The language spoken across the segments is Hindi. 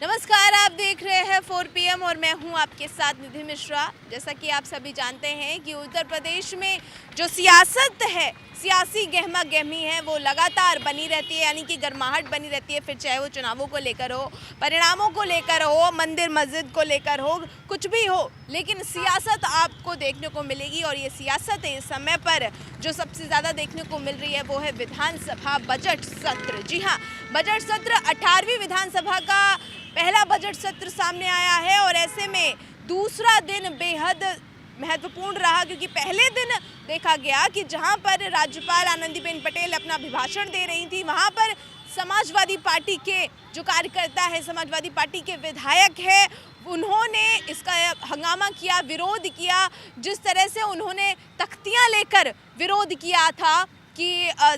नमस्कार, आप देख रहे हैं 4 PM और मैं हूं आपके साथ निधि मिश्रा। जैसा कि आप सभी जानते हैं कि उत्तर प्रदेश में जो सियासत है, सियासी गहमा गहमी है, वो लगातार बनी रहती है, यानी कि गर्माहट बनी रहती है। फिर चाहे वो चुनावों को लेकर हो, परिणामों को लेकर हो, मंदिर मस्जिद को लेकर हो, कुछ भी हो, लेकिन सियासत आपको देखने को मिलेगी। और ये सियासत इस समय पर जो सबसे ज़्यादा देखने को मिल रही है वो है विधानसभा बजट सत्र। जी हाँ, बजट सत्र 18वीं विधानसभा का पहला बजट सत्र सामने आया है और ऐसे में दूसरा दिन बेहद महत्वपूर्ण रहा, क्योंकि पहले दिन देखा गया कि जहां पर राज्यपाल आनंदीबेन पटेल अपना अभिभाषण दे रही थी, वहां पर समाजवादी पार्टी के जो कार्यकर्ता है, समाजवादी पार्टी के विधायक है, उन्होंने इसका हंगामा किया, विरोध किया। जिस तरह से उन्होंने तख्तियां लेकर विरोध किया था कि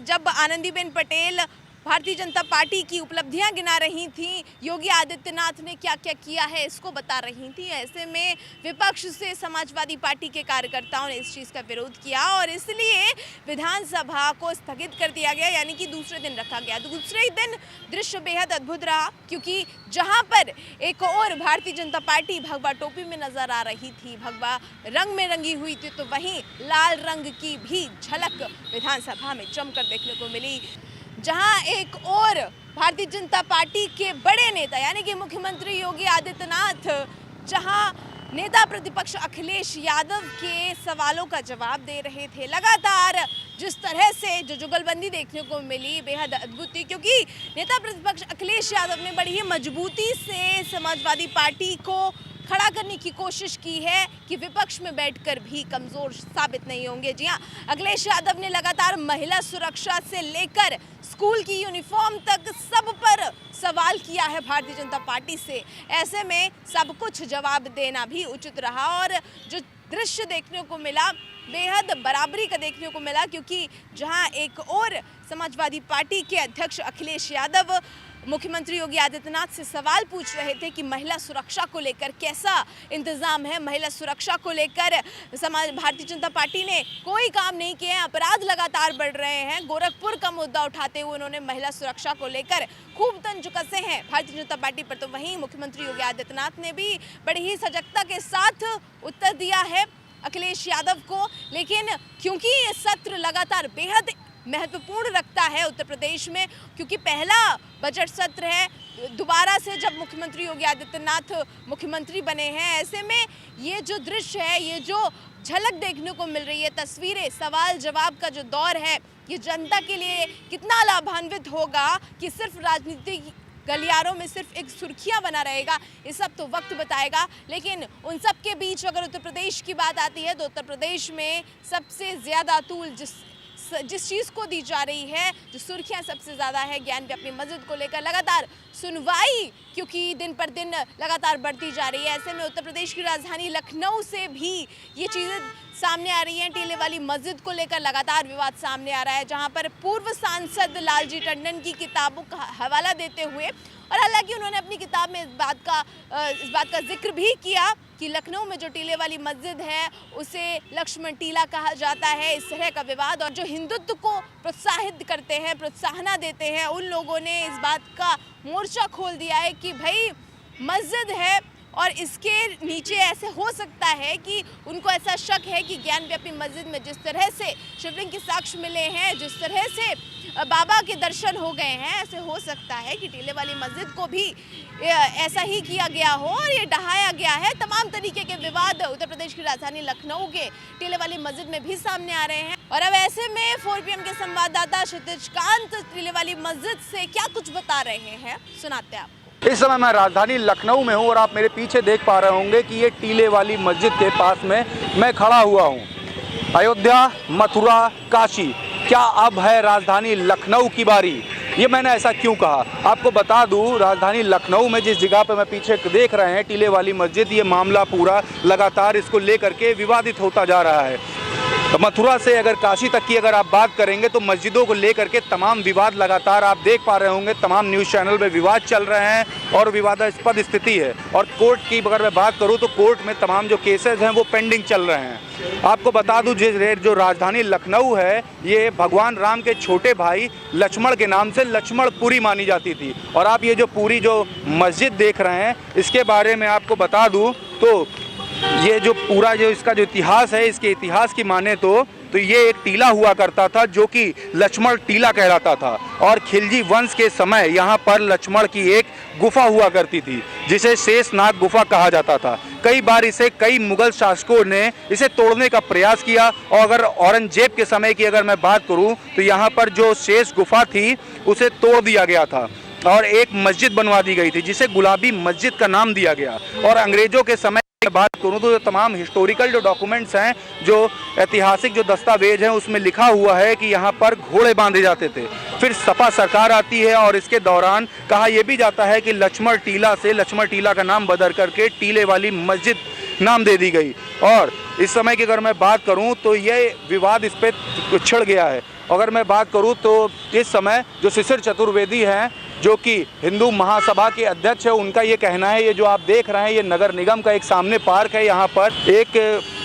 जब आनंदीबेन पटेल भारतीय जनता पार्टी की उपलब्धियां गिना रही थीं, योगी आदित्यनाथ ने क्या क्या किया है इसको बता रही थी। ऐसे में विपक्ष से समाजवादी पार्टी के कार्यकर्ताओं ने इस चीज़ का विरोध किया और इसलिए विधानसभा को स्थगित कर दिया गया, यानी कि दूसरे दिन रखा गया। दूसरे दिन दृश्य बेहद अद्भुत रहा, क्योंकि जहां पर एक और भारतीय जनता पार्टी भगवा टोपी में नजर आ रही थी, भगवा रंग में रंगी हुई थी, तो वहीं लाल रंग की भी झलक विधानसभा में जमकर देखने को मिली। जहां एक और भारतीय जनता पार्टी के बड़े नेता यानी कि मुख्यमंत्री योगी आदित्यनाथ, जहां नेता प्रतिपक्ष अखिलेश यादव के सवालों का जवाब दे रहे थे, लगातार जिस तरह से जो जुगलबंदी देखने को मिली बेहद अद्भुत थी, क्योंकि नेता प्रतिपक्ष अखिलेश यादव ने बड़ी ही मजबूती से समाजवादी पार्टी को खड़ा करने की कोशिश की है कि विपक्ष में बैठकर भी कमज़ोर साबित नहीं होंगे। जी हाँ, अखिलेश यादव ने लगातार महिला सुरक्षा से लेकर स्कूल की यूनिफॉर्म तक सब पर सवाल किया है भारतीय जनता पार्टी से। ऐसे में सब कुछ जवाब देना भी उचित रहा और जो दृश्य देखने को मिला बेहद बराबरी का देखने को मिला, क्योंकि जहां एक और समाजवादी पार्टी के अध्यक्ष अखिलेश यादव मुख्यमंत्री योगी आदित्यनाथ से सवाल पूछ रहे थे कि महिला सुरक्षा को लेकर कैसा इंतजाम है, महिला सुरक्षा को लेकर भारतीय जनता पार्टी ने कोई काम नहीं किया है, अपराध लगातार बढ़ रहे हैं। गोरखपुर का मुद्दा उठाते हुए उन्होंने महिला सुरक्षा को लेकर खूब तंज कसे हैं भारतीय जनता पार्टी पर। तो वहीं मुख्यमंत्री योगी आदित्यनाथ ने भी बड़ी ही सजगता के साथ उत्तर दिया है अखिलेश यादव को। लेकिन क्योंकि ये सत्र लगातार बेहद महत्वपूर्ण रखता है उत्तर प्रदेश में, क्योंकि पहला बजट सत्र है दोबारा से जब मुख्यमंत्री योगी आदित्यनाथ मुख्यमंत्री बने हैं, ऐसे में ये जो दृश्य है, ये जो झलक देखने को मिल रही है, तस्वीरें, सवाल जवाब का जो दौर है, ये जनता के लिए कितना लाभान्वित होगा कि सिर्फ राजनीतिक गलियारों में सिर्फ एक सुर्खियां बना रहेगा, ये सब तो वक्त बताएगा। लेकिन उन सब के बीच अगर उत्तर प्रदेश की बात आती है तो उत्तर प्रदेश में सबसे ज़्यादा तूल जिस चीज़ को दी जा रही है, जो सुर्खियां सबसे ज़्यादा है, ज्ञान व्यापी मस्जिद को लेकर लगातार सुनवाई, क्योंकि दिन पर दिन लगातार बढ़ती जा रही है। ऐसे में उत्तर प्रदेश की राजधानी लखनऊ से भी ये चीज़ें सामने आ रही हैं। टीले वाली मस्जिद को लेकर लगातार विवाद सामने आ रहा है, जहां पर पूर्व सांसद लालजी टंडन की किताबों का हवाला देते हुए, और हालांकि उन्होंने अपनी किताब में इस बात का जिक्र भी किया कि लखनऊ में जो टीले वाली मस्जिद है उसे लक्ष्मण टीला कहा जाता है। इस तरह का विवाद और जो हिंदुत्व को प्रोत्साहित करते हैं, प्रोत्साहना देते हैं, उन लोगों ने इस बात का मोर्चा खोल दिया है कि भाई मस्जिद है और इसके नीचे ऐसे हो सकता है कि उनको ऐसा शक है कि ज्ञान व्यापी मस्जिद में जिस तरह से शिवलिंग के साक्ष्य मिले हैं, जिस तरह से बाबा के दर्शन हो गए हैं, ऐसे हो सकता है कि टीले वाली मस्जिद को भी ऐसा ही किया गया हो और ये ढहाया गया है। तमाम तरीके के विवाद उत्तर प्रदेश की राजधानी लखनऊ के टीले वाली मस्जिद में भी सामने आ रहे हैं। और अब ऐसे में 4 PM के संवाददाता क्षितिज कांत टीले वाली मस्जिद से क्या कुछ बता रहे हैं, सुनाते हैं आपको। इस समय मैं राजधानी लखनऊ में हूँ और आप मेरे पीछे देख पा रहे होंगे कि ये टीले वाली मस्जिद के पास में मैं खड़ा हुआ हूँ। अयोध्या, मथुरा, काशी, क्या अब है राजधानी लखनऊ की बारी? ये मैंने ऐसा क्यों कहा, आपको बता दूं, राजधानी लखनऊ में जिस जगह पे मैं पीछे देख रहे हैं टीले वाली मस्जिद, ये मामला पूरा लगातार इसको लेकर के विवादित होता जा रहा है। तो मथुरा से अगर काशी तक की अगर आप बात करेंगे तो मस्जिदों को लेकर के तमाम विवाद लगातार आप देख पा रहे होंगे, तमाम न्यूज़ चैनल में विवाद चल रहे हैं और विवादास्पद स्थिति है। और कोर्ट की अगर मैं बात करूं तो कोर्ट में तमाम जो केसेस हैं वो पेंडिंग चल रहे हैं। आपको बता दूं जो राजधानी लखनऊ है ये भगवान राम के छोटे भाई लक्ष्मण के नाम से लक्ष्मणपुरी मानी जाती थी। और आप ये जो पूरी जो मस्जिद देख रहे हैं इसके बारे में आपको बता दूँ तो ये जो पूरा जो इसका जो इतिहास है, इसके इतिहास की माने तो ये एक टीला हुआ करता था जो कि लक्ष्मण टीला कहलाता था। और खिलजी वंश के समय यहाँ पर लक्ष्मण की एक गुफा हुआ करती थी जिसे शेषनाग गुफा कहा जाता था। कई बार इसे कई मुगल शासकों ने इसे तोड़ने का प्रयास किया। और अगर औरंगजेब के समय की अगर मैं बात करूँ तो यहाँ पर जो शेष गुफा थी उसे तोड़ दिया गया था और एक मस्जिद बनवा दी गई थी जिसे गुलाबी मस्जिद का नाम दिया गया। और अंग्रेजों के समय बात करूं तो तमाम हिस्टोरिकल जो डॉक्यूमेंट्स हैं, जो ऐतिहासिक जो दस्तावेज हैं उसमें लिखा हुआ है कि यहाँ पर घोड़े बांधे जाते थे। फिर सपा सरकार आती है और इसके दौरान कहा यह भी जाता है कि लक्ष्मण टीला से लक्ष्मण टीला का नाम बदल करके टीले वाली मस्जिद नाम दे दी गई। और इस समय की अगर मैं बात करूं तो ये विवाद इस पर छिड़ गया है। अगर मैं बात करूं तो इस समय जो शिशिर चतुर्वेदी हैं जो कि हिंदू महासभा के अध्यक्ष है, उनका ये कहना है, ये जो आप देख रहे हैं ये नगर निगम का एक सामने पार्क है, यहाँ पर एक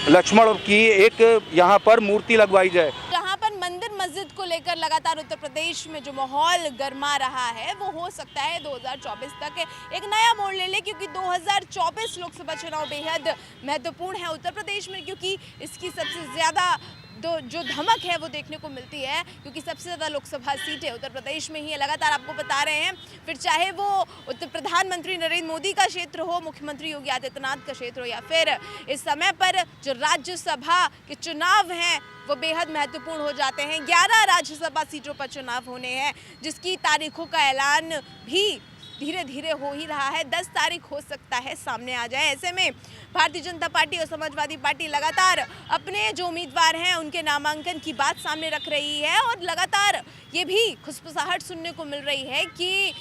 लक्ष्मण की एक यहाँ पर मूर्ति लगवाई जाए। जहाँ पर मंदिर मस्जिद को लेकर लगातार उत्तर प्रदेश में जो माहौल गर्मा रहा है वो हो सकता है 2024 तक एक नया मोड़ ले ले, क्योंकि 2024 लोकसभा चुनाव बेहद महत्वपूर्ण है उत्तर प्रदेश में, क्योंकि इसकी सबसे ज़्यादा जो धमक है वो देखने को मिलती है, क्योंकि सबसे ज़्यादा लोकसभा सीटें उत्तर प्रदेश में ही है। लगातार आपको बता रहे हैं, फिर चाहे वो उत्तर प्रधानमंत्री नरेंद्र मोदी का क्षेत्र हो, मुख्यमंत्री योगी आदित्यनाथ का क्षेत्र हो, या फिर इस समय पर जो राज्यसभा के चुनाव हैं वो बेहद महत्वपूर्ण हो जाते हैं। 11 राज्यसभा सीटों पर चुनाव होने हैं जिसकी तारीखों का ऐलान भी धीरे धीरे हो ही रहा है। 10 तारीख हो सकता है सामने आ जाए। ऐसे में भारतीय जनता पार्टी और समाजवादी पार्टी लगातार अपने जो उम्मीदवार हैं उनके नामांकन की बात सामने रख रही है और लगातार ये भी खुशफुसाहट सुनने को मिल रही है कि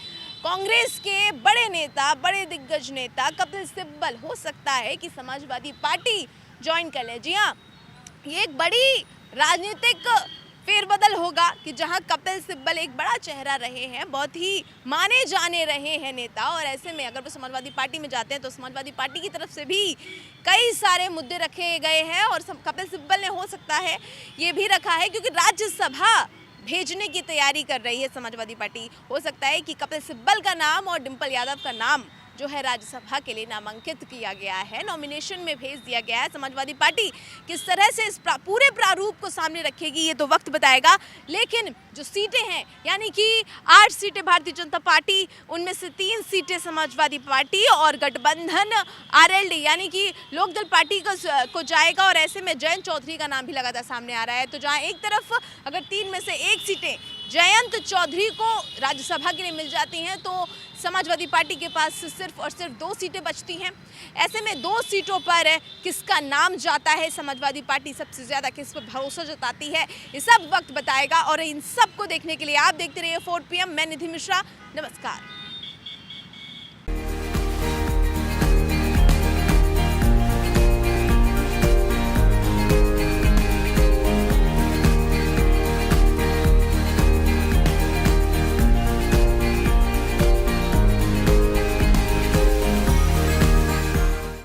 कांग्रेस के बड़े नेता, बड़े दिग्गज नेता कपिल सिब्बल हो सकता है कि समाजवादी पार्टी ज्वाइन कर ले। जी हाँ, ये एक बड़ी राजनीतिक फेरबदल होगा कि जहां कपिल सिब्बल एक बड़ा चेहरा रहे हैं, बहुत ही माने जाने रहे हैं नेता, और ऐसे में अगर वो समाजवादी पार्टी में जाते हैं तो समाजवादी पार्टी की तरफ से भी कई सारे मुद्दे रखे गए हैं। और कपिल सिब्बल ने हो सकता है ये भी रखा है क्योंकि राज्यसभा भेजने की तैयारी कर रही है समाजवादी पार्टी। हो सकता है कि कपिल सिब्बल का नाम और डिंपल यादव का नाम जो है राज्यसभा के लिए नामांकित किया गया है, नॉमिनेशन में भेज दिया गया है। समाजवादी पार्टी किस तरह से इस पूरे प्रारूप को सामने रखेगी ये तो वक्त बताएगा, लेकिन जो सीटें हैं यानी कि 8 सीटें भारतीय जनता पार्टी, उनमें से 3 सीटें समाजवादी पार्टी और गठबंधन आरएलडी यानी कि लोकदल पार्टी को जाएगा। और ऐसे में जयंत चौधरी का नाम भी लगातार सामने आ रहा है। तो जहाँ एक तरफ अगर 3 में से 1 सीटें जयंत चौधरी को राज्यसभा के लिए मिल जाती हैं तो समाजवादी पार्टी के पास सिर्फ और सिर्फ 2 सीटें बचती हैं। ऐसे में 2 सीटों पर किसका नाम जाता है, समाजवादी पार्टी सबसे ज़्यादा किस पर भरोसा जताती है, ये सब वक्त बताएगा। और इन सब को देखने के लिए आप देखते रहिए 4 PM। मैं निधि मिश्रा, नमस्कार।